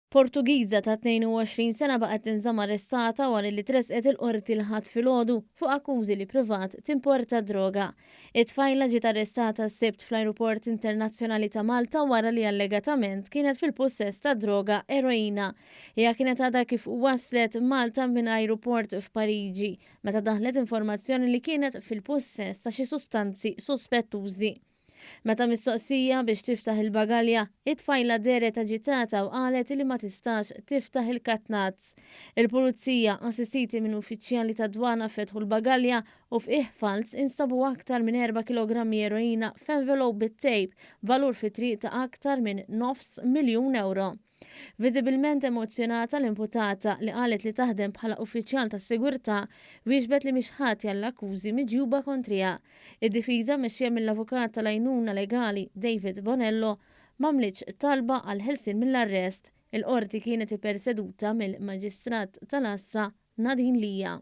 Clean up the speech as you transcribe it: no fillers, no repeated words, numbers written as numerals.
Portugiża ta' 22 sena baqgħet tinżamm arrestata wara li tresqet il-qorti l-ħadd filgħodu fuq akkużi li pruvat timporta droga. It-tfajla ġiet arrestata s-sibt fl-Ajruport Internazzjonali ta' Malta wara li allegatament kienet fil-possess ta' droga eroina. Hija kienet għadha kif waslet Malta minn ajruport f'Pariġi meta daħlet informazzjoni li kienet fil-possess ta' xi sustanzi sospettużi. Meta mistoqsija biex tiftaħ il-bagalja, it-tfajla deret aġitata u qalet li ma tistax tiftaħ il-katnazz. Il-pulizija assistiti minn uffiċjali ta' dwana fetħu l-bagalja u f'ih fals instabu aktar minn 4 kg eroina f'envelop bit-tejp valur fi triq ta' aktar minn €500,000. Viżibilment emozjonata l-imputata li qalet li taħdem bħala uffiċjal tas-sigurtà wieġbet li mhix ħati għall-akkużi miġjuba kontrija. Id-difiża mexxija mill-avukat tal-għajnuna legali David Bonello m'għamlitx talba għal ħelsien mill-arrest. Il-qorti kienet ipperseduta mill-Maġistrat tal-Assa Nadine Lija.